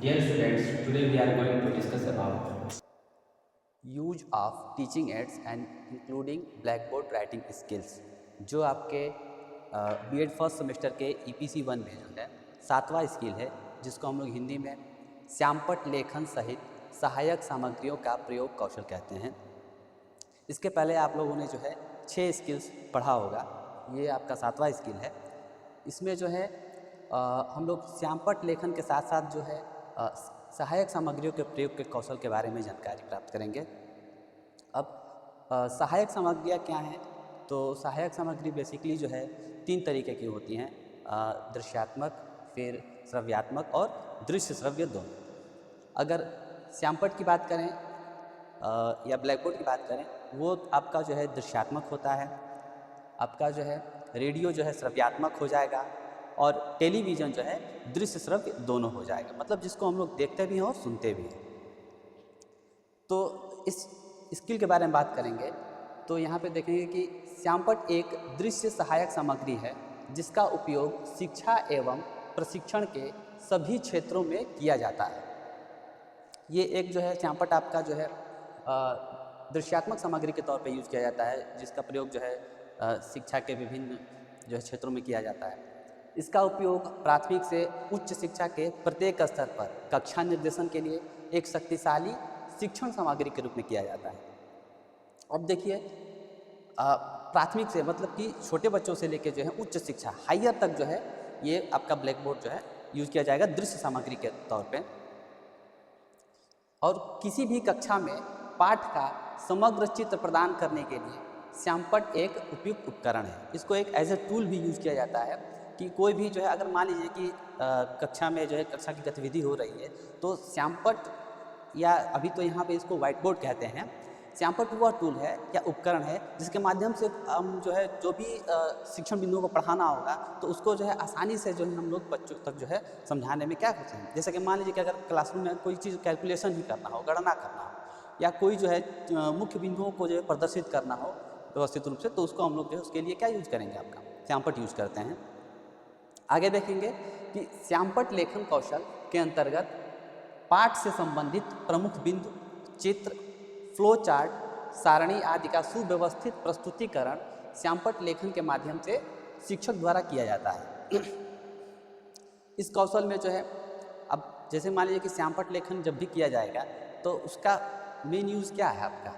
Dear students, today we are going to discuss about use of teaching ads and including black board writing skills, जो आपके BEd first semester के EPC 1 में जो है 7वां skill है, जिसको हम लोग हिंदी में श्यामपट्ट लेखन सहित सहायक सामग्रियों का प्रयोग कौशल कहते हैं। इसके पहले आप लोगों ने जो है 6 स्किल्स पढ़ा होगा, ये आपका 7वां स्किल है। इसमें जो है हम लोग श्यामपट्ट लेखन के साथ साथ जो है सहायक सामग्रियों के प्रयोग के कौशल के बारे में जानकारी प्राप्त करेंगे। अब सहायक सामग्रियाँ क्या हैं? तो सहायक सामग्री बेसिकली जो है 3 तरीके की होती हैं, दृश्यात्मक, फिर श्रव्यात्मक और दृश्य श्रव्य दोनों। अगर श्यामपट्ट की बात करें या ब्लैक बोर्ड की बात करें, वो आपका जो है दृश्यात्मक होता है, आपका जो है रेडियो जो है श्रव्यात्मक हो जाएगा, और टेलीविज़न जो है दृश्य श्रव्य दोनों हो जाएगा, मतलब जिसको हम लोग देखते भी हैं और सुनते भी हैं। तो इस स्किल के बारे में बात करेंगे तो यहाँ पे देखेंगे कि श्यामपट्ट एक दृश्य सहायक सामग्री है जिसका उपयोग शिक्षा एवं प्रशिक्षण के सभी क्षेत्रों में किया जाता है। ये एक जो है श्यामपट्ट आपका जो है दृश्यात्मक सामग्री के तौर पे यूज़ किया जाता है, जिसका प्रयोग जो है शिक्षा के विभिन्न जो है क्षेत्रों में किया जाता है। इसका उपयोग प्राथमिक से उच्च शिक्षा के प्रत्येक स्तर पर कक्षा निर्देशन के लिए एक शक्तिशाली शिक्षण सामग्री के रूप में किया जाता है। अब देखिए, प्राथमिक से मतलब कि छोटे बच्चों से लेकर जो है उच्च शिक्षा हायर तक जो है ये आपका ब्लैक बोर्ड जो है यूज़ किया जाएगा दृश्य सामग्री के तौर पे। और किसी भी कक्षा में पाठ का समग्र चित्र प्रदान करने के लिए श्यामपट्ट एक उपयुक्त उपकरण है। इसको एक एज ए टूल भी यूज़ किया जाता है कि कोई भी जो है, अगर मान लीजिए कि कक्षा में जो है कक्षा की गतिविधि हो रही है, तो श्यामपट्ट या अभी तो यहाँ पे इसको व्हाइट बोर्ड कहते हैं, श्यामपट्ट वह टूल है या उपकरण है जिसके माध्यम से हम जो है जो भी शिक्षण बिंदुओं को पढ़ाना होगा तो उसको जो है आसानी से जो है हम लोग बच्चों तक जो है समझाने में क्या होते हैं। जैसे कि मान लीजिए कि अगर क्लासरूम में कोई चीज़ कैलकुलेशन ही करना हो, गणना करना हो, या कोई जो है मुख्य बिंदुओं को जो है प्रदर्शित करना हो व्यवस्थित रूप से, तो उसको हम लोग जो है उसके लिए क्या यूज़ करेंगे, आपका श्यामपट्ट यूज़ करते हैं। आगे देखेंगे कि श्यामपट्ट लेखन कौशल के अंतर्गत पाठ से संबंधित प्रमुख बिंदु, चित्र, फ्लो चार्ट, सारणी आदि का सुव्यवस्थित प्रस्तुतिकरण श्यामपट्ट लेखन के माध्यम से शिक्षक द्वारा किया जाता है। इस कौशल में जो है, अब जैसे मान लीजिए कि श्यामपट्ट लेखन जब भी किया जाएगा तो उसका मेन यूज़ क्या है आपका,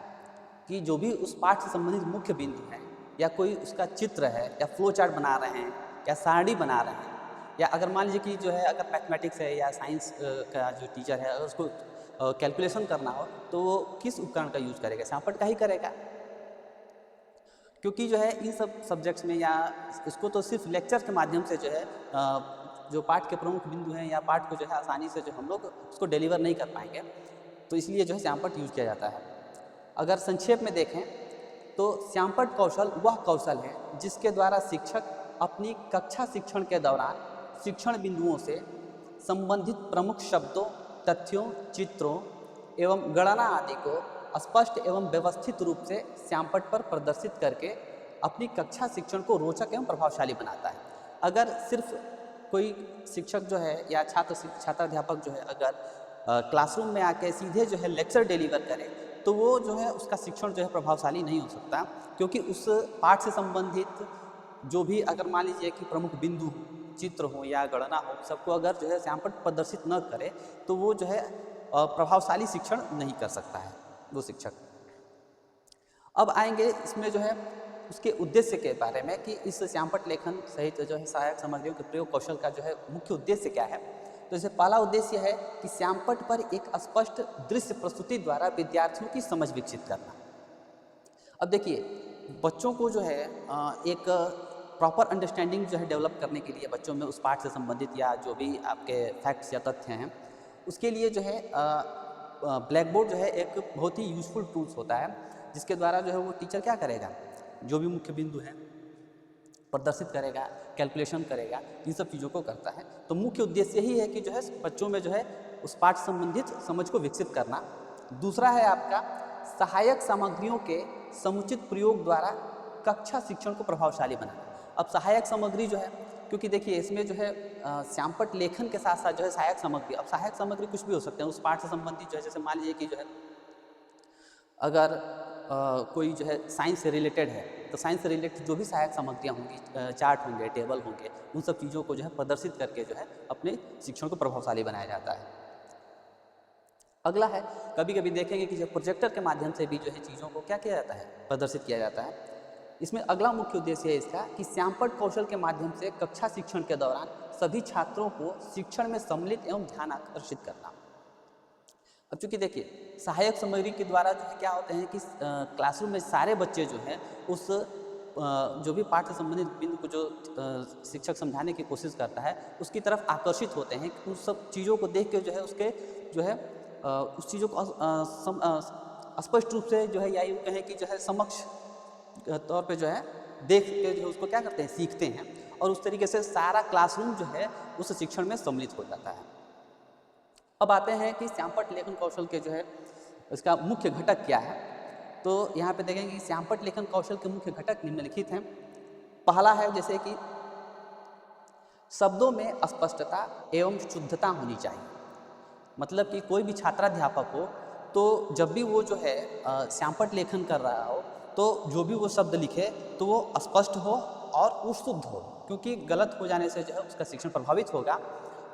कि जो भी उस पाठ से संबंधित मुख्य बिंदु हैं, या कोई उसका चित्र है, या फ्लो चार्ट बना रहे हैं, या सारणी बना रहे हैं, या अगर मान लीजिए कि जो है अगर मैथमेटिक्स है या साइंस का जो टीचर है अगर उसको कैलकुलेशन करना हो तो वो किस उपकरण का यूज़ करेगा, श्यामपट्ट का ही करेगा। क्योंकि जो है इन सब सब्जेक्ट्स में या इसको तो सिर्फ लेक्चर के माध्यम से जो है जो पाठ के प्रमुख बिंदु हैं या पाठ को जो है आसानी से जो हम लोग उसको डिलीवर नहीं कर पाएंगे, तो इसलिए जो है श्यामपट्ट यूज़ किया जाता है। अगर संक्षेप में देखें तो श्यामपट्ट कौशल वह कौशल है जिसके द्वारा शिक्षक अपनी कक्षा शिक्षण के दौरान शिक्षण बिंदुओं से संबंधित प्रमुख शब्दों, तथ्यों, चित्रों एवं गणना आदि को स्पष्ट एवं व्यवस्थित रूप से श्यामपट्ट पर प्रदर्शित करके अपनी कक्षा शिक्षण को रोचक एवं प्रभावशाली बनाता है। अगर सिर्फ कोई शिक्षक जो है या छात्राध्यापक जो है अगर क्लासरूम में आके सीधे जो है लेक्चर डिलीवर करे तो वो जो है उसका शिक्षण जो है प्रभावशाली नहीं हो सकता, क्योंकि उस पाठ से संबंधित जो भी अगर मान लीजिए कि प्रमुख बिंदु चित्र हो या गणना हो, सबको अगर जो है श्यामपट्ट प्रदर्शित न करे तो वो जो है प्रभावशाली शिक्षण नहीं कर सकता है वो शिक्षक। अब आएंगे इसमें जो है उसके उद्देश्य के बारे में कि इस श्यामपट्ट लेखन सहित जो है सहायक सामग्रियों के प्रयोग कौशल का जो है मुख्य उद्देश्य क्या है। तो जैसे पहला उद्देश्य है कि श्यामपट्ट पर एक स्पष्ट दृश्य प्रस्तुति द्वारा विद्यार्थियों की समझ विकसित करना। अब देखिए, बच्चों को जो है एक प्रॉपर अंडरस्टैंडिंग जो है डेवलप करने के लिए बच्चों में उस पाठ से संबंधित या जो भी आपके फैक्ट्स या तथ्य हैं उसके लिए जो है ब्लैक बोर्ड जो है एक बहुत ही यूज़फुल टूल्स होता है, जिसके द्वारा जो है वो टीचर क्या करेगा, जो भी मुख्य बिंदु हैं प्रदर्शित करेगा, कैलकुलेशन करेगा, इन सब चीज़ों को करता है। तो मुख्य उद्देश्य यही है कि जो है बच्चों में जो है उस पाठ संबंधित समझ को विकसित करना। दूसरा है आपका सहायक सामग्रियों के समुचित प्रयोग द्वारा कक्षा शिक्षण को प्रभावशाली बनाना। अब सहायक सामग्री जो है क्योंकि देखिए इसमें जो है श्यामपट्ट लेखन के साथ साथ जो है सहायक सामग्री, अब सहायक सामग्री कुछ भी हो सकते हैं उस पाठ से संबंधित जो है, जैसे मान लीजिए कि जो है अगर कोई जो है साइंस से रिलेटेड है तो साइंस से रिलेटेड जो भी सहायक सामग्रियाँ होंगी, चार्ट होंगे, टेबल होंगे, उन सब चीज़ों को जो है प्रदर्शित करके जो है अपने शिक्षण को प्रभावशाली बनाया जाता है। अगला है, कभी कभी देखेंगे कि जो प्रोजेक्टर के माध्यम से भी जो है चीज़ों को क्या किया जाता है, प्रदर्शित किया जाता है। इसमें अगला मुख्य उद्देश्य है इसका कि श्यामपट्ट कौशल के माध्यम से कक्षा शिक्षण के दौरान सभी छात्रों को शिक्षण में सम्मिलित एवं ध्यान आकर्षित करना। अब चूंकि देखिए सहायक सामग्री के द्वारा जो है क्या होते हैं कि क्लासरूम में सारे बच्चे जो हैं उस जो भी पाठ से संबंधित बिंदु को जो शिक्षक समझाने की कोशिश करता है उसकी तरफ आकर्षित होते हैं। उन सब चीज़ों को देख के जो है उसके जो है उस चीज़ों को स्पष्ट रूप से जो है या यूँ कहें कि जो है समक्ष तौर पे जो है देख के जो है उसको क्या करते हैं, सीखते हैं, और उस तरीके से सारा क्लासरूम जो है उस शिक्षण में सम्मिलित हो जाता है। अब आते हैं कि श्यामपट्ट लेखन कौशल के जो है इसका मुख्य घटक क्या है। तो यहाँ पे देखेंगे कि श्यामपट्ट लेखन कौशल के मुख्य घटक निम्नलिखित हैं। पहला है जैसे कि शब्दों में स्पष्टता एवं शुद्धता होनी चाहिए। मतलब कि कोई भी छात्राध्यापक हो तो जब भी वो जो है श्यामपट्ट लेखन कर रहा हो तो जो भी वो शब्द लिखे तो वो स्पष्ट हो और वो शुद्ध हो, क्योंकि गलत हो जाने से जो है उसका शिक्षण प्रभावित होगा।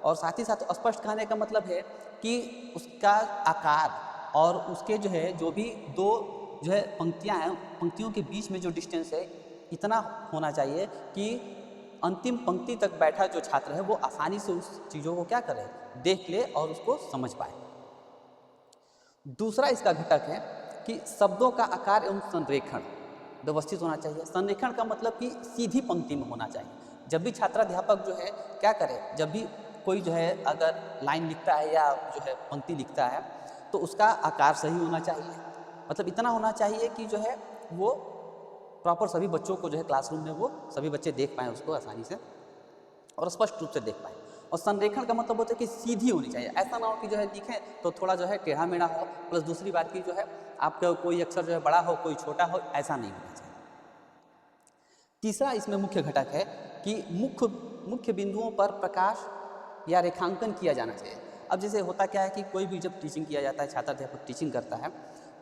और साथ ही साथ स्पष्ट कहने का मतलब है कि उसका आकार और उसके जो है जो भी दो जो है पंक्तियां हैं, पंक्तियों के बीच में जो डिस्टेंस है इतना होना चाहिए कि अंतिम पंक्ति तक बैठा जो छात्र है वो आसानी से उस चीज़ों को क्या करे, देख ले और उसको समझ पाए। दूसरा इसका घटक है कि शब्दों का आकार एवं संरेखण व्यवस्थित होना चाहिए। संरेखण का मतलब कि सीधी पंक्ति में होना चाहिए। जब भी छात्राध्यापक जो है क्या करे, जब भी कोई जो है अगर लाइन लिखता है या जो है पंक्ति लिखता है तो उसका आकार सही होना चाहिए। मतलब इतना होना चाहिए कि जो है वो प्रॉपर सभी बच्चों को जो है क्लासरूम में वो सभी बच्चे देख पाएँ उसको आसानी से और स्पष्ट रूप से देख पाएँ। और संरेखण का मतलब होता है कि सीधी होनी चाहिए। ऐसा ना हो कि जो है लिखें तो थोड़ा जो है टेढ़ा मेढ़ा हो, प्लस दूसरी बात की जो है आपका कोई अक्षर जो है बड़ा हो कोई छोटा हो, ऐसा नहीं होना चाहिए। तीसरा इसमें मुख्य घटक है कि मुख्य बिंदुओं पर प्रकाश या रेखांकन किया जाना चाहिए। अब जैसे होता क्या है कि कोई भी जब टीचिंग किया जाता है, छात्राध्यापक टीचिंग करता है,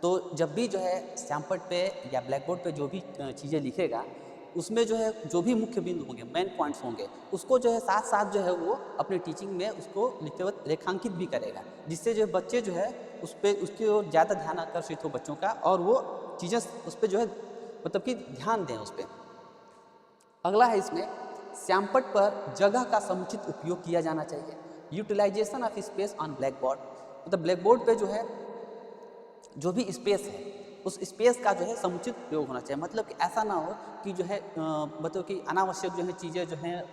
तो जब भी जो है श्यामपट्ट पे या ब्लैक बोर्ड पे जो भी चीज़ें लिखेगा उसमें जो है जो भी मुख्य बिंदु होंगे, मेन पॉइंट्स होंगे, उसको जो है साथ साथ जो है वो अपने टीचिंग में उसको लिखते वक्त रेखांकित भी करेगा, जिससे जो बच्चे जो है उस पर उसकी ओर ज़्यादा ध्यान आकर्षित हो बच्चों का और वो चीज़ें उस पर जो है मतलब कि ध्यान दें उस पर। अगला है इसमें श्यामपट्ट पर जगह का समुचित उपयोग किया जाना चाहिए। Utilisation of space on blackboard, मतलब ब्लैक बोर्ड पे जो है जो भी स्पेस है उस स्पेस का जो है समुचित उपयोग होना चाहिए। मतलब कि ऐसा ना हो कि जो है मतलब कि अनावश्यक जो है चीज़ें जो हैं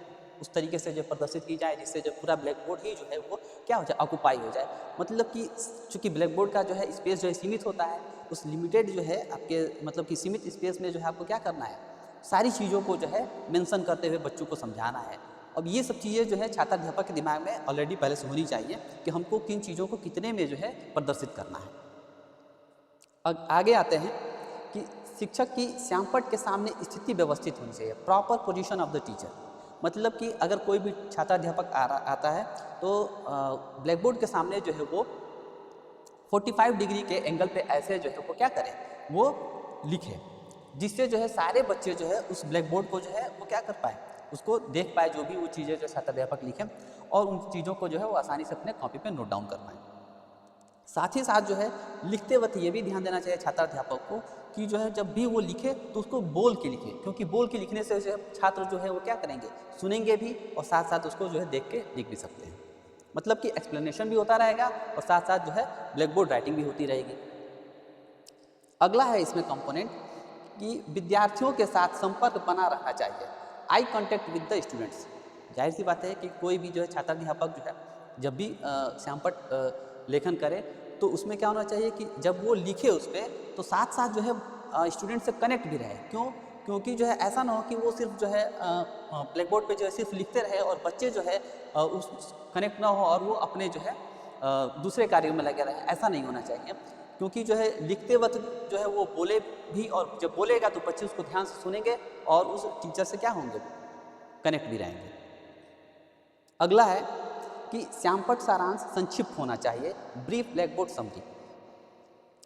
उस तरीके से जो प्रदर्शित की जाए जिससे जो पूरा ब्लैक बोर्ड ही जो है वो क्या हो जाए, ऑक्यूपाई हो जाए। मतलब कि चूँकि ब्लैक बोर्ड का जो है स्पेस जो है सीमित होता है, उस लिमिटेड जो है आपके मतलब कि सीमित स्पेस में जो है आपको क्या करना है, सारी चीज़ों को जो है मेंशन करते हुए बच्चों को समझाना है। अब ये सब चीज़ें जो है छात्राध्यापक के दिमाग में ऑलरेडी पहले से होनी चाहिए कि हमको किन चीज़ों को कितने में जो है प्रदर्शित करना है। आगे आते हैं कि शिक्षक की श्यामपट्ट के सामने स्थिति व्यवस्थित होनी चाहिए, proper position of the teacher. मतलब कि अगर कोई भी छात्राध्यापक आता है तो ब्लैक बोर्ड के सामने जो है वो 45 डिग्री के एंगल पे ऐसे जो है वो क्या करें, वो लिखे, जिससे जो है सारे बच्चे जो है उस ब्लैक बोर्ड को जो है वो क्या कर पाए, उसको देख पाए, जो भी वो चीज़ें जो छात्राध्यापक लिखे और उन चीज़ों को जो है वो आसानी से अपने कॉपी पे नोट डाउन कर पाएँ। साथ ही साथ जो है लिखते वक्त ये भी ध्यान देना चाहिए छात्राध्यापक को कि जो है जब भी वो लिखे तो उसको बोल के लिखे, क्योंकि बोल के लिखने से जो है छात्र जो है वो क्या करेंगे, सुनेंगे भी और साथ साथ उसको जो है देख के लिख भी सकते हैं। मतलब कि एक्सप्लेनेशन भी होता रहेगा और साथ साथ जो है ब्लैक बोर्ड राइटिंग भी होती रहेगी। अगला है इसमें कंपोनेंट कि विद्यार्थियों के साथ संपर्क बना रहना चाहिए, eye contact with the students. जाहिर सी बात है कि कोई भी जो है छात्राध्यापक जो है जब भी श्यामपट्ट लेखन करे तो उसमें क्या होना चाहिए कि जब वो लिखे उस पर तो साथ साथ जो है स्टूडेंट से कनेक्ट भी रहे। क्योंकि जो है ऐसा ना हो कि वो सिर्फ जो है ब्लैक बोर्ड पे जो है सिर्फ लिखते रहे और बच्चे जो है उस कनेक्ट ना हो और वो अपने जो है दूसरे कार्यों में लगे रहे। ऐसा नहीं होना चाहिए, क्योंकि जो है लिखते वक्त जो है वो बोले भी और जब बोलेगा तो बच्चे उसको ध्यान से सुनेंगे और उस टीचर से क्या होंगे, कनेक्ट भी रहेंगे। अगला है कि श्यामपट्ट सारांश संक्षिप्त होना चाहिए, ब्रीफ ब्लैक बोर्ड समरी।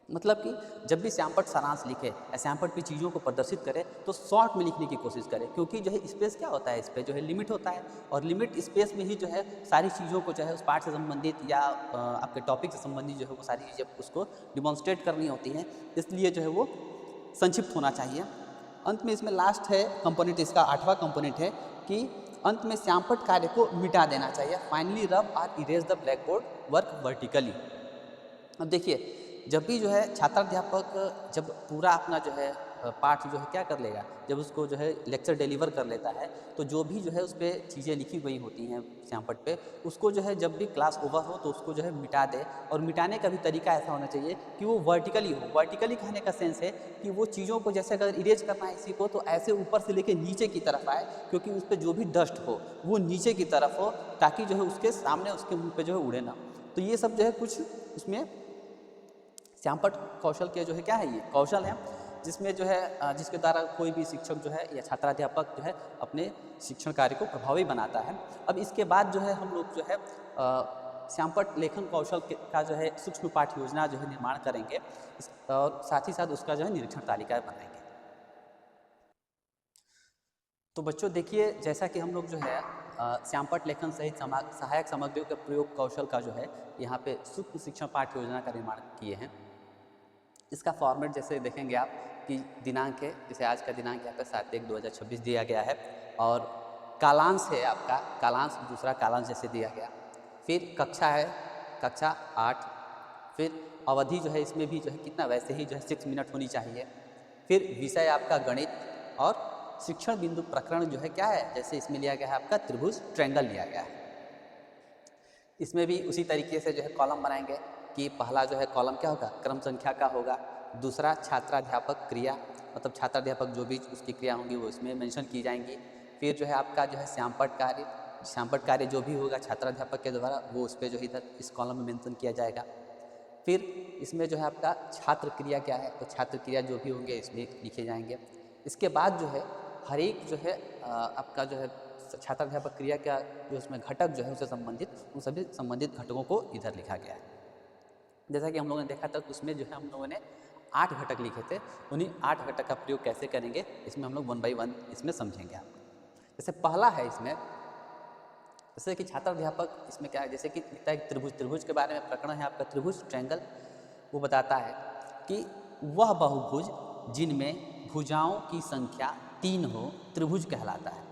मतलब कि जब भी श्यामपट्ट सारांश लिखे या श्यामपट्ट पे चीज़ों को प्रदर्शित करे तो शॉर्ट में लिखने की कोशिश करें, क्योंकि जो है स्पेस क्या होता है, इस पर जो है लिमिट होता है, और लिमिट स्पेस में ही जो है सारी चीज़ों को जो है उस पाठ से संबंधित या आपके टॉपिक से संबंधित जो है वो सारी चीज़ें उसको डिमॉन्स्ट्रेट करनी होती हैं, इसलिए जो है वो संक्षिप्त होना चाहिए। अंत में इसमें लास्ट है कंपोनेंट, इसका 8वां कंपोनेंट है कि अंत में श्यामपट्ट कार्य को मिटा देना चाहिए। Finally rub or erase the blackboard work vertically. अब देखिए, जब भी जो है छात्राध्यापक जब पूरा अपना जो है पाठ जो है क्या कर लेगा, जब उसको जो है लेक्चर डिलीवर कर लेता है तो जो भी जो है उस पर चीज़ें लिखी गई होती हैं श्यामपट्ट पे, उसको जो है जब भी क्लास ओवर हो तो उसको जो है मिटा दे। और मिटाने का भी तरीका ऐसा होना चाहिए कि वो वर्टिकली हो। वर्टिकली कहने का सेंस है कि वो चीज़ों को जैसे अगर इरेज करना है इसी को तो ऐसे ऊपर से लेके नीचे की तरफ आए, क्योंकि उस पर जो भी डस्ट हो वो नीचे की तरफ हो, ताकि जो है उसके सामने उसके मुँह पर जो है उड़े ना। तो ये सब जो है कुछ उसमें श्यामपट्ट कौशल के जो है क्या है, ये कौशल है जिसमें जो है जिसके द्वारा कोई भी शिक्षक जो है या छात्राध्यापक जो है अपने शिक्षण कार्य को प्रभावी बनाता है। अब इसके बाद जो है हम लोग जो है श्यामपट्ट लेखन कौशल का जो है सूक्ष्म पाठ योजना जो है निर्माण करेंगे, और साथ ही साथ उसका जो है निरीक्षण तालिकाएं बनाएंगे। तो बच्चों देखिए, जैसा कि हम लोग जो है श्यामपट्ट लेखन सहित सहायक सामग्रियों के प्रयोग कौशल का जो है यहाँ पे सूक्ष्म शिक्षण पाठ्य योजना का निर्माण किए हैं। इसका फॉर्मेट जैसे देखेंगे आप कि दिनांक है, जैसे आज का दिनांक यहाँ पे 7/1/2026 दिया गया है, और कालांश है आपका, कालांश दूसरा कालांश जैसे दिया गया। फिर कक्षा है, कक्षा 8। फिर अवधि जो है इसमें भी जो है कितना, वैसे ही जो है 6 मिनट होनी चाहिए। फिर विषय आपका गणित, और शिक्षण बिंदु प्रकरण जो है क्या है, जैसे इसमें लिया गया है आपका त्रिभुज ट्रायंगल लिया गया है। इसमें भी उसी तरीके से जो है कॉलम बनाएंगे कि पहला जो है कॉलम क्या होगा, क्रम संख्या का होगा। दूसरा छात्राध्यापक क्रिया, मतलब छात्राध्यापक जो भी उसकी क्रिया होंगी वो इसमें मेंशन की जाएंगी। फिर जो है आपका जो है श्यामपट्ट कार्य, श्यामपट्ट कार्य जो भी होगा छात्राध्यापक के द्वारा वो उस पर जो इधर इस कॉलम में मेंशन किया जाएगा। फिर इसमें जो है आपका छात्र क्रिया क्या है, तो छात्र क्रिया जो भी होंगे इसमें लिखे जाएंगे। इसके बाद जो है हर एक जो है आपका जो है छात्राध्यापक क्रिया का जो उसमें घटक जो है उससे संबंधित उन सभी संबंधित घटकों को इधर लिखा गया है। जैसा कि हम लोगों ने देखा था उसमें जो है हम लोगों ने 8 घटक लिखे थे, उन्हीं 8 घटक का प्रयोग कैसे करेंगे इसमें हम लोग 1 बाई 1 इसमें समझेंगे आप। जैसे पहला है इसमें, जैसे कि छात्राध्यापक इसमें क्या है, जैसे कि लिखता है त्रिभुज, त्रिभुज के बारे में प्रकरण है आपका त्रिभुज ट्रायंगल। वो बताता है कि वह बहुभुज जिनमें भुजाओं की संख्या 3 हो त्रिभुज कहलाता है।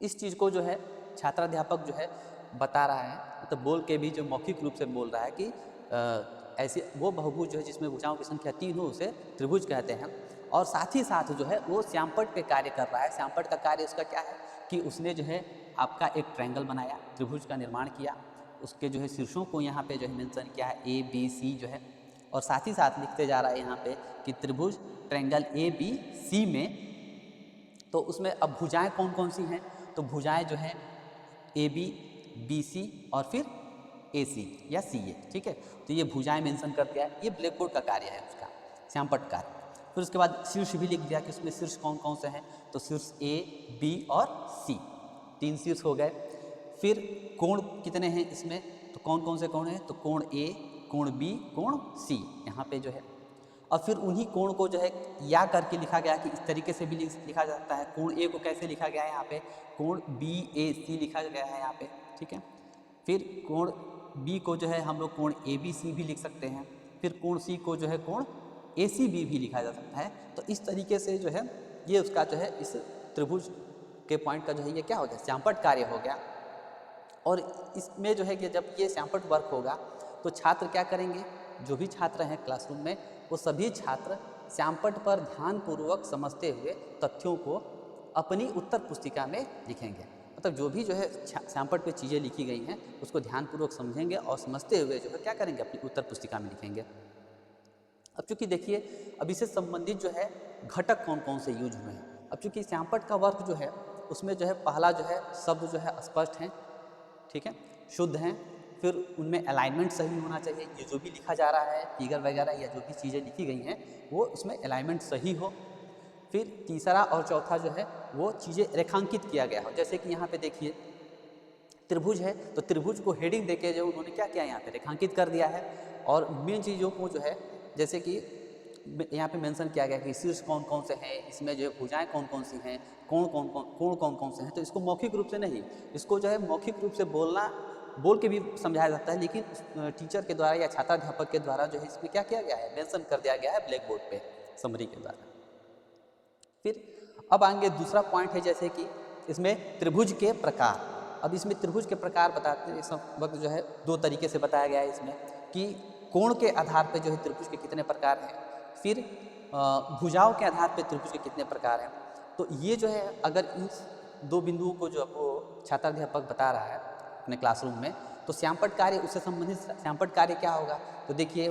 इस चीज़ को जो है छात्राध्यापक जो है बता रहा है, मतलब बोल के भी जो मौखिक रूप से बोल रहा है कि ऐसे वो बहुभुज जो है जिसमें भुजाओं की संख्या 3 हो उसे त्रिभुज कहते हैं। और साथ ही साथ जो है वो श्यामपट्ट पे कार्य कर रहा है। श्यामपट्ट का कार्य उसका क्या है कि उसने जो है आपका एक ट्रायंगल बनाया, त्रिभुज का निर्माण किया, उसके जो है शीर्षों को यहाँ पे जो है मेंशन किया है ABC जो है, और साथ ही साथ लिखते जा रहा है यहाँ पे कि त्रिभुज ट्रायंगल ABC में, तो उसमें अब भुजाएं कौन कौन सी हैं, तो भुजाएं जो हैं AB BC और फिर AC या CA, ठीक है। तो ये भुजाएं मेंशन कर दिया है, ये ब्लैक बोर्ड का कार्य है उसका, श्यामपट्ट कार्य। फिर उसके बाद शीर्ष भी लिख दिया कि उसमें शीर्ष कौन कौन से हैं, तो शीर्ष A B और C, 3 शीर्ष हो गए। फिर कोण कितने हैं इसमें, तो कौन कौन से कोण हैं, तो कोण A, कोण B, कोण C यहाँ पे जो है। और फिर उन्हीं कोण को जो है या करके लिखा गया कि इस तरीके से भी लिखा जाता है। कोण A को कैसे लिखा गया है यहाँ पे, कोण BAC लिखा गया है यहाँ पे, ठीक है। फिर कोण B को जो है हम लोग कोण ABC भी लिख सकते हैं। फिर कोण C को जो है कोण ACB भी लिखा जा सकता है। तो इस तरीके से जो है ये उसका जो है इस त्रिभुज के पॉइंट का जो है ये क्या हो गया, श्यामपट्ट कार्य हो गया। और इसमें जो है कि जब ये श्यामपट्ट वर्क होगा तो छात्र क्या करेंगे, जो भी छात्र हैं क्लासरूम में वो सभी छात्र श्यामपट्ट पर ध्यानपूर्वक समझते हुए तथ्यों को अपनी उत्तर पुस्तिका में लिखेंगे। मतलब जो भी जो है श्यामपट्ट पे चीज़ें लिखी गई हैं उसको ध्यानपूर्वक समझेंगे और समझते हुए जो है क्या करेंगे, अपनी उत्तर पुस्तिका में लिखेंगे। अब चूँकि देखिए अब इससे संबंधित जो है घटक कौन कौन से यूज हुए हैं। अब चूँकि श्यामपट्ट का वर्क जो है उसमें जो है पहला जो है शब्द जो है स्पष्ट हैं, ठीक है, शुद्ध हैं। फिर उनमें अलाइनमेंट सही होना चाहिए, ये जो भी लिखा जा रहा है फिगर वगैरह या जो भी चीज़ें लिखी गई हैं वो उसमें अलाइनमेंट सही हो। फिर तीसरा और चौथा जो है वो चीज़ें रेखांकित किया गया हो। जैसे कि यहाँ पे देखिए त्रिभुज है तो त्रिभुज को हेडिंग देके जो उन्होंने क्या किया यहाँ पे रेखांकित कर दिया है। और मेन चीज़ों को जो है जैसे कि यहाँ पे मेंशन किया गया कि शीर्ष कौन कौन से हैं, इसमें जो है भुजाएं कौन कौन सी हैं, कोण कौन कौन से हैं। तो इसको मौखिक रूप से नहीं, इसको जो है मौखिक रूप से बोल के भी समझाया जाता है, लेकिन टीचर के द्वारा या छात्राध्यापक के द्वारा जो है इसमें क्या किया गया है, मेंशन कर दिया गया है ब्लैक बोर्ड पे समरी के द्वारा। फिर अब आगे दूसरा पॉइंट है जैसे कि इसमें त्रिभुज के प्रकार। अब इसमें त्रिभुज के प्रकार बताते हैं इस वक्त जो है दो तरीके से बताया गया है इसमें कि कोण के आधार पर जो है त्रिभुज के कितने प्रकार हैं, फिर भुजाओं के आधार पर त्रिभुज के कितने प्रकार हैं। तो ये जो है अगर इन दो बिंदुओं को जो आपको छात्राध्यापक बता रहा है अपने क्लासरूम में, तो श्यामपट्ट कार्य उससे संबंधित श्यामपट्ट कार्य क्या होगा, तो देखिए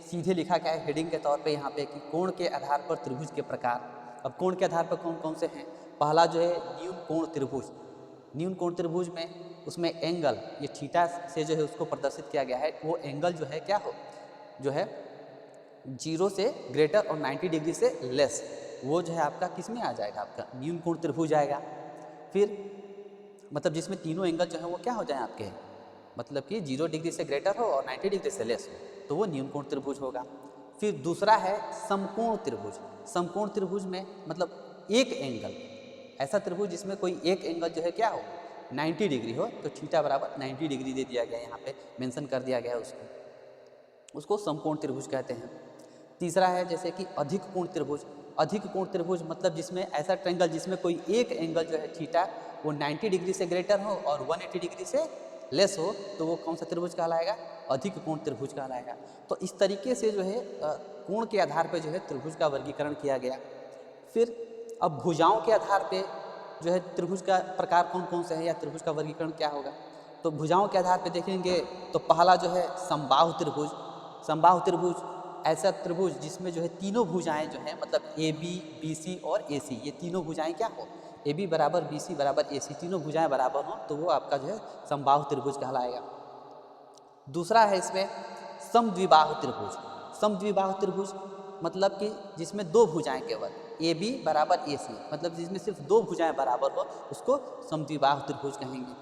सीधे लिखा गया है हेडिंग के तौर पे यहाँ पे कि कोण के आधार पर त्रिभुज के प्रकार। अब कोण के आधार पर कौन कौन से हैं, पहला जो है न्यून कोण त्रिभुज। न्यून कोण त्रिभुज में उसमें एंगल ये थीटा से जो है उसको प्रदर्शित किया गया है, वो एंगल जो है क्या हो, जो है 0 से ग्रेटर और 90 डिग्री से लेस, वो जो है आपका किस में आ जाएगा, आपका न्यून कोण त्रिभुज आएगा। फिर मतलब जिसमें तीनों एंगल जो है वो क्या हो जाए आपके, मतलब कि 0 डिग्री से ग्रेटर हो और 90 डिग्री से लेस हो, तो वो न्यून कोण त्रिभुज होगा। फिर दूसरा है समकोण त्रिभुज। समकोण त्रिभुज में मतलब एक एंगल, ऐसा त्रिभुज जिसमें कोई एक एंगल जो है क्या हो 90 डिग्री हो, तो थीटा बराबर 90 डिग्री दे दिया गया, यहाँ पे मेंशन कर दिया गया है उसको समकोण त्रिभुज कहते हैं। तीसरा है जैसे कि अधिक कोण त्रिभुज। अधिक कोण त्रिभुज मतलब जिसमें ऐसा ट्रायंगल जिसमें कोई एक एंगल जो है थीटा वो 90 डिग्री से ग्रेटर हो और 180 डिग्री से लेस हो, तो वो कौन सा त्रिभुज कहलाएगा, अधिक कोण त्रिभुज कहलाएगा। तो इस तरीके से जो है कोण के आधार पर जो है त्रिभुज का वर्गीकरण किया गया। फिर अब भुजाओं के आधार पे जो है त्रिभुज का प्रकार कौन कौन से हैं या त्रिभुज का वर्गीकरण क्या होगा, तो भुजाओं के आधार पे देखेंगे तो पहला जो है समबाहु त्रिभुज। समबाहु त्रिभुज ऐसा त्रिभुज जिसमें जो है तीनों भुजाएं जो है मतलब ए बी बी सी और ए सी, ये तीनों भुजाएं क्या हो, ए बी बराबर बी सी बराबर ए सी, तीनों भुजाएं बराबर हों तो वो आपका जो है समबाहु त्रिभुज कहलाएगा। दूसरा है इसमें समद्विबाहु त्रिभुज। समद्विबाहु त्रिभुज मतलब कि जिसमें दो भुजाएं केवल ए बी बराबर ए सी, मतलब जिसमें सिर्फ दो भुजाएं बराबर हो उसको समद्विबाहु त्रिभुज कहेंगे।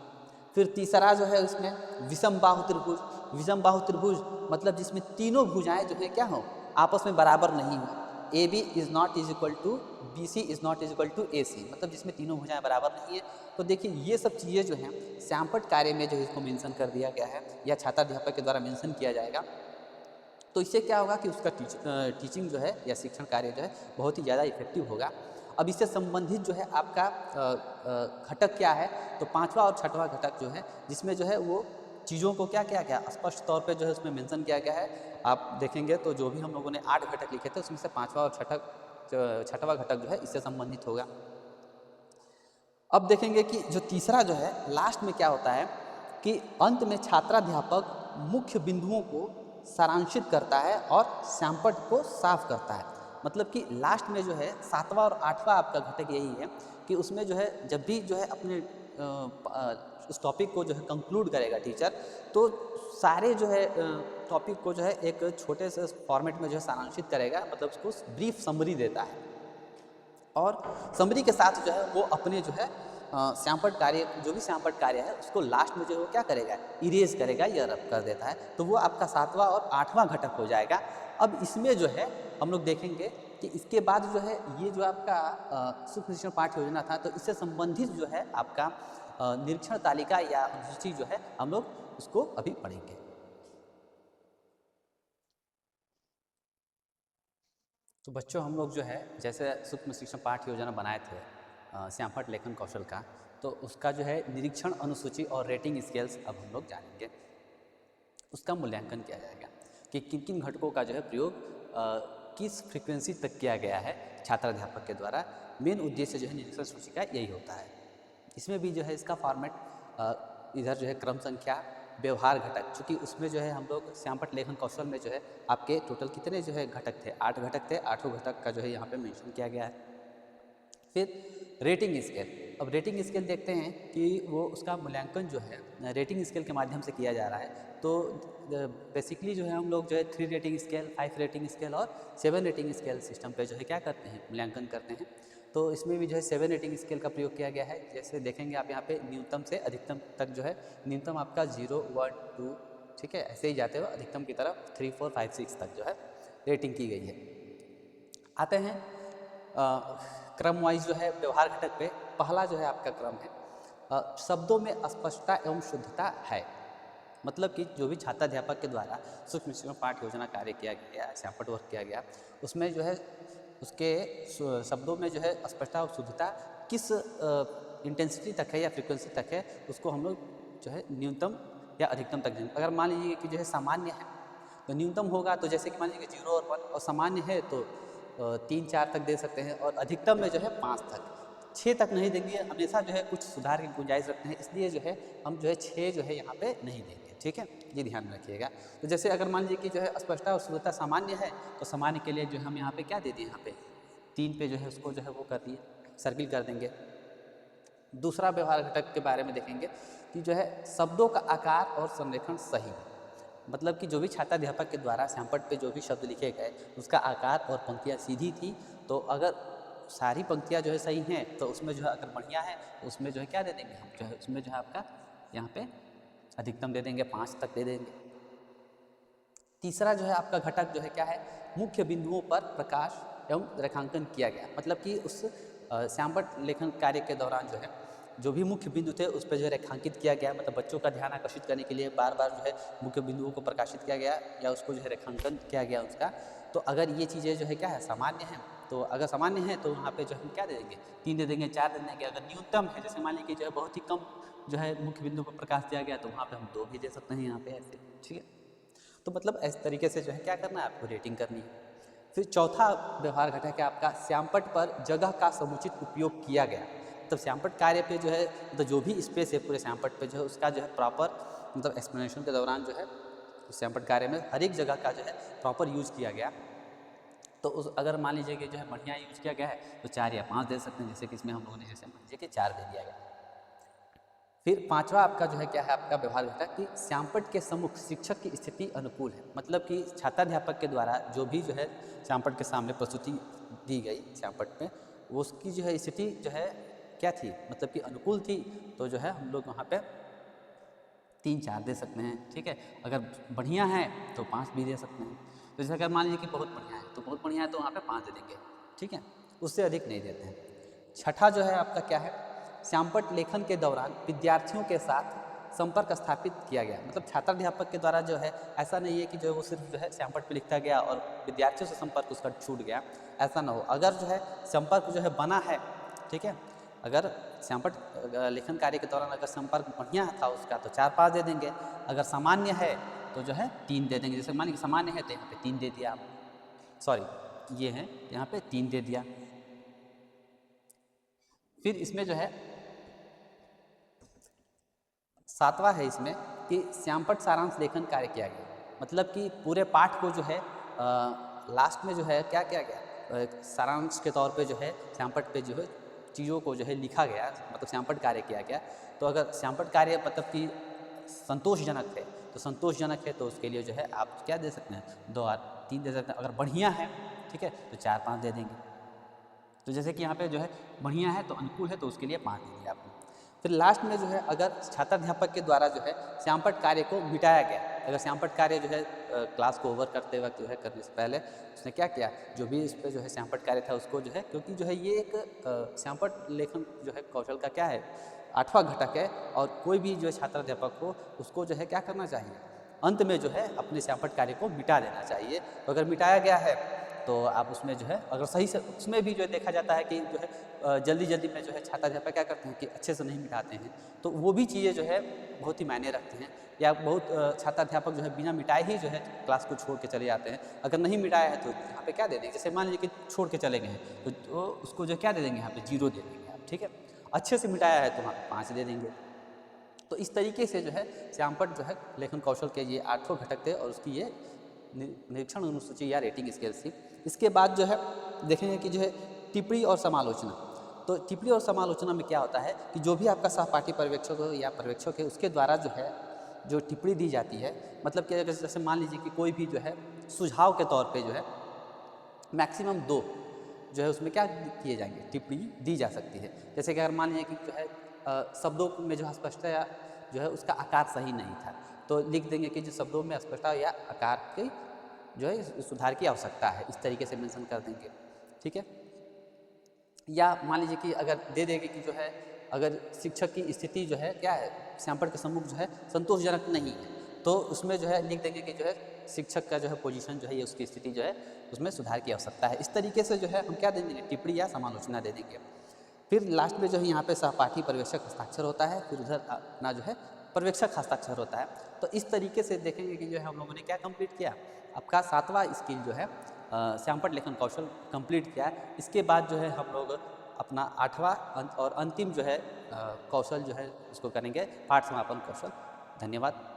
फिर तीसरा जो है उसमें विषमबाहु त्रिभुज। विषमबाहु त्रिभुज मतलब जिसमें तीनों भुजाएं जो है क्या हो आपस में बराबर नहीं हो, A B is not is equal to B C is not is equal to A C, मतलब जिसमें तीनों भुजाएं बराबर नहीं है। तो देखिए ये सब चीज़ें जो हैं श्यामपट्ट कार्य में जो है इसको मेंशन कर दिया गया है या छात्राध्यापक के द्वारा मेंशन किया जाएगा। तो इससे क्या होगा कि उसका टीचिंग जो है या शिक्षण कार्य जो है बहुत ही ज़्यादा इफेक्टिव होगा। अब इससे संबंधित जो है आपका घटक क्या है, तो पांचवा और छठवां घटक जो है जिसमें जो है वो चीज़ों को क्या क्या क्या स्पष्ट तौर पे जो है उसमें मेंशन किया गया है। आप देखेंगे तो जो भी हम लोगों ने 8 घटक लिखे थे उसमें से पांचवा और छठवां घटक जो है इससे संबंधित होगा। अब देखेंगे कि जो तीसरा जो है लास्ट में क्या होता है कि अंत में छात्राध्यापक मुख्य बिंदुओं को सारांशित करता है और श्यामपट्ट को साफ करता है। मतलब कि लास्ट में जो है 7वां और 8वां आपका घटक यही है कि उसमें जो है जब भी जो है अपने उस टॉपिक को जो है कंक्लूड करेगा टीचर, तो सारे जो है टॉपिक को जो है एक छोटे से फॉर्मेट में जो है सारांशित करेगा, मतलब उसको ब्रीफ समरी देता है और समरी के साथ जो है वो अपने जो है श्यामपट्ट कार्य जो भी श्यामपट्ट कार्य है उसको लास्ट में जो है वो क्या करेगा, इरेज करेगा या रब कर देता है। तो वो आपका 7वां और 8वां घटक हो जाएगा। अब इसमें जो है हम लोग देखेंगे कि इसके बाद जो है ये जो आपका सूक्ष्म शिक्षण पाठ योजना था, तो इससे संबंधित जो है आपका निरीक्षण तालिका या अनुसूची जो है हम लोग उसको अभी पढ़ेंगे। तो बच्चों हम लोग जो है जैसे सूक्ष्म शिक्षण पाठ योजना बनाए थे श्यामपट्ट लेखन कौशल का, तो उसका जो है निरीक्षण अनुसूची और रेटिंग स्केल्स अब हम लोग जानेंगे। उसका मूल्यांकन किया जाएगा कि किन किन घटकों का जो है प्रयोग किस फ्रीक्वेंसी तक किया गया है छात्राध्यापक के द्वारा। मेन उद्देश्य जो है निरीक्षण सूची का यही होता है। इसमें भी जो है इसका फॉर्मेट इधर जो है क्रम संख्या व्यवहार घटक, चूँकि उसमें जो है हम लोग श्यामपट्ट लेखन कौशल में जो है आपके टोटल कितने जो है घटक थे, 8 घटक थे, 8 घटक का जो है यहाँ पे मेंशन किया गया है। फिर रेटिंग स्केल। अब रेटिंग स्केल देखते हैं कि वो उसका मूल्यांकन जो है रेटिंग स्केल के माध्यम से किया जा रहा है। तो बेसिकली जो है हम लोग जो है 3 रेटिंग स्केल, 5 रेटिंग स्केल और 7 रेटिंग स्केल सिस्टम पे जो है क्या करते हैं, मूल्यांकन करते हैं। तो इसमें भी जो है 7 रेटिंग स्केल का प्रयोग किया गया है। जैसे देखेंगे आप यहाँ पे न्यूनतम से अधिकतम तक जो है, न्यूनतम आपका 0, 1, 2, ठीक है, ऐसे ही जाते हुए अधिकतम की तरफ 3, 4, 5, 6 तक जो है रेटिंग की गई है। आते हैं क्रम वाइज जो है व्यवहार घटक पे। पहला जो है आपका क्रम है शब्दों में स्पष्टता एवं शुद्धता है। मतलब कि जो भी छात्राध्यापक के द्वारा सूक्ष्म पाठ योजना कार्य किया गया, सैंपट वर्क किया गया, उसमें जो है उसके शब्दों में जो है स्पष्टता और शुद्धता किस इंटेंसिटी तक है या फ्रीक्वेंसी तक है, उसको हम लोग जो है न्यूनतम या अधिकतम तक देंगे। अगर मान लीजिए कि जो है सामान्य है तो न्यूनतम होगा, तो जैसे कि मान लीजिए 0 और 1, और सामान्य है तो 3, 4 तक दे सकते हैं, और अधिकतम में जो है 5 तक, 6 तक नहीं देंगे। हमेशा जो है कुछ सुधार की गुंजाइश रखते हैं, इसलिए जो है हम जो है 6 जो है यहाँ पे नहीं देंगे, ठीक है, ये ध्यान में रखिएगा। तो जैसे अगर मान लीजिए कि जो है स्पष्टता और शुद्धता सामान्य है, तो सामान्य के लिए जो हम यहाँ पे क्या दे दिए, यहाँ पे 3 पे जो है उसको जो है वो कर दिए, सर्किल कर देंगे। दूसरा व्यवहार घटक के बारे में देखेंगे कि जो है शब्दों का आकार और संरेखण सही है। मतलब कि जो भी छात्राध्यापक के द्वारा सैंपट पे जो भी शब्द लिखे गए, उसका आकार और पंक्तियाँ सीधी थी, तो अगर सारी पंक्तियाँ जो है सही हैं तो उसमें जो है अगर बढ़िया है तो उसमें जो है क्या दे देंगे हम, जो है उसमें जो है आपका यहाँ पे अधिकतम दे देंगे, 5 तक दे देंगे। तीसरा जो है आपका घटक जो है क्या है, मुख्य बिंदुओं पर प्रकाश एवं रेखांकन किया गया। मतलब कि उस सैंपट लेखन कार्य के दौरान जो है जो भी मुख्य बिंदु थे उस पर जो है रेखांकित किया गया। मतलब बच्चों का ध्यान आकर्षित करने के लिए बार बार जो है मुख्य बिंदुओं को प्रकाशित किया गया या उसको जो है रेखांकन किया गया उसका। तो अगर ये चीज़ें जो है क्या है सामान्य है, तो अगर सामान्य है तो वहाँ पे जो हम क्या दे देंगे, 3 दे देंगे, 4 दे देंगे। अगर न्यूनतम है, जैसे मान लीजिए जो है बहुत ही कम जो है मुख्य बिंदु पर प्रकाश दिया गया, तो वहाँ पे हम 2 भी दे सकते हैं यहाँ पे ऐसे, ठीक है। तो मतलब इस तरीके से जो है क्या करना है, आपको रेटिंग करनी है। फिर चौथा व्यवहार घटक है आपका सैंपट पर जगह का समुचित उपयोग किया गया। मतलब सैंपट कार्य पे जो है, मतलब जो भी स्पेस है पूरे सैंपट पे जो है उसका जो है प्रॉपर, मतलब एक्सप्लेनेशन के दौरान जो है सैंपट कार्य में हर एक जगह का जो है प्रॉपर यूज़ किया गया। तो उस अगर मान लीजिए कि जो है बढ़िया यूज़ किया गया है तो 4 या 5 दे सकते हैं, जैसे कि इसमें हम लोगों ने जैसे मान लीजिए कि 4 दे दिया गया। फिर पांचवा आपका जो है क्या है, आपका व्यवहार घटक कि सैंपट के सम्मुख शिक्षक की स्थिति अनुकूल है। मतलब कि छात्राध्यापक के द्वारा जो भी जो है सैंपट के सामने प्रस्तुति दी गई सैंपट में, वो उसकी जो है स्थिति जो है क्या थी, मतलब कि अनुकूल थी, तो जो है हम लोग वहाँ पे 3, 4 दे सकते हैं, ठीक है। अगर बढ़िया है तो 5 भी दे सकते हैं। तो जैसे अगर मान लीजिए कि बहुत बढ़िया है, तो बहुत बढ़िया है तो वहाँ पे 5 दे देंगे, ठीक है, उससे अधिक नहीं देते हैं। छठा जो है आपका क्या है, सैंपट लेखन के दौरान विद्यार्थियों के साथ संपर्क स्थापित किया गया। मतलब छात्राध्यापक के द्वारा जो है ऐसा नहीं है कि जो है वो सिर्फ जो है सैंपट पे लिखता गया और विद्यार्थियों से संपर्क उसका छूट गया, ऐसा ना हो। अगर जो है संपर्क जो है बना है, ठीक है, अगर सैंपट लेखन कार्य के दौरान अगर संपर्क बढ़िया था उसका तो 4, 5 दे देंगे। अगर सामान्य है तो जो है 3 दे देंगे। जैसे मान लीजिए सामान्य है तो यहाँ पे 3 दे दिया, सॉरी ये है यहाँ पे 3 दे दिया। फिर इसमें जो है 7वां है इसमें कि सैंपट सारांश लेखन कार्य किया गया। मतलब कि पूरे पाठ को जो है लास्ट में जो है क्या किया गया, सारांश के तौर पे जो है सैंपट पे जो है चीज़ों को जो है लिखा गया, मतलब सैंपट कार्य किया गया। तो अगर सैंपट कार्य मतलब कि संतोषजनक है, तो संतोषजनक है तो उसके लिए जो है आप क्या दे सकते हैं, 2 और 3 दे सकते हैं। अगर बढ़िया है, ठीक है, तो 4, 5 दे देंगे। तो जैसे कि यहाँ पे जो है बढ़िया है तो अनुकूल है तो उसके लिए 5 दे दिया आपने। फिर लास्ट में जो है अगर छात्राध्यापक के द्वारा जो है सैंपट कार्य को मिटाया गया, अगर सैंपट कार्य जो है क्लास को ओवर करते वक्त जो है करने से पहले उसने क्या किया, जो भी इस पर जो है सैंपट कार्य था उसको जो है, क्योंकि जो है ये एक सैंपट लेखन जो है कौशल का क्या है 8वां घटक है, और कोई भी जो है छात्राध्यापक हो उसको जो है क्या करना चाहिए, अंत में जो है अपने सैंपट कार्य को मिटा देना चाहिए। तो अगर मिटाया गया है तो आप उसमें जो है अगर सही से, उसमें भी जो है देखा जाता है कि जो है जल्दी जल्दी में जो है छात्राध्यापक क्या करते हैं कि अच्छे से नहीं मिटाते हैं, तो वो भी चीज़ें जो है बहुत ही मायने रखती हैं। या बहुत छात्राध्यापक जो है बिना मिटाए ही जो है क्लास को छोड़ के चले जाते हैं। अगर नहीं मिटाया है तो यहाँ पे क्या दे देंगे, जैसे मान लीजिए कि छोड़ के चले गए हैं तो उसको जो क्या दे देंगे, यहाँ पे 0 दे देंगे आप, ठीक है। अच्छे से मिटाया है तो वहाँ पे 5 दे देंगे। तो इस तरीके से जो है सैंपट जो है लेखन कौशल के ये 8 घटक थे और उसकी ये निरीक्षण अनुसूची या रेटिंग स्केल थी। इसके बाद जो है देखेंगे कि जो है टिप्पणी और समालोचना। तो टिप्पणी और समालोचना में क्या होता है कि जो भी आपका सहपाठी पर्यवेक्षक हो या पर्यवेक्षक है उसके द्वारा जो है जो टिप्पणी दी जाती है, मतलब कि अगर जैसे मान लीजिए कि कोई भी जो है सुझाव के तौर पे जो है मैक्सिमम 2 जो है उसमें क्या किए जाएंगे, टिप्पणी दी जा सकती है। जैसे कि अगर मान लीजिए कि जो है शब्दों में जो है स्पष्टता जो है उसका आकार सही नहीं था, तो लिख देंगे कि जो शब्दों में स्पष्टता या आकार की जो है सुधार की आवश्यकता है, इस तरीके से मेंशन कर देंगे। ठीक है। या मान लीजिए कि अगर दे देंगे कि जो है अगर शिक्षक की स्थिति जो है क्या है, श्यामपट्ट के सम्मुख जो है संतोषजनक नहीं है, तो उसमें जो है लिख देंगे कि जो है शिक्षक का जो है पोजीशन जो है या उसकी स्थिति जो है उसमें सुधार की आवश्यकता है। इस तरीके से जो है हम क्या दे देंगे, टिप्पणी या समालोचना दे देंगे। फिर लास्ट में जो है यहाँ पे सहपाठी पर्यवेक्षक हस्ताक्षर होता है, फिर उधर अपना जो है पर्यवेक्षक हस्ताक्षर होता है। तो इस तरीके से देखेंगे कि जो है हम लोगों ने क्या कंप्लीट किया, आपका 7वां स्किल जो है श्यामपट्ट लेखन कौशल कंप्लीट किया है। इसके बाद जो है हम लोग अपना 8वां और अंतिम जो है कौशल जो है उसको करेंगे पाठ समापन कौशल। धन्यवाद।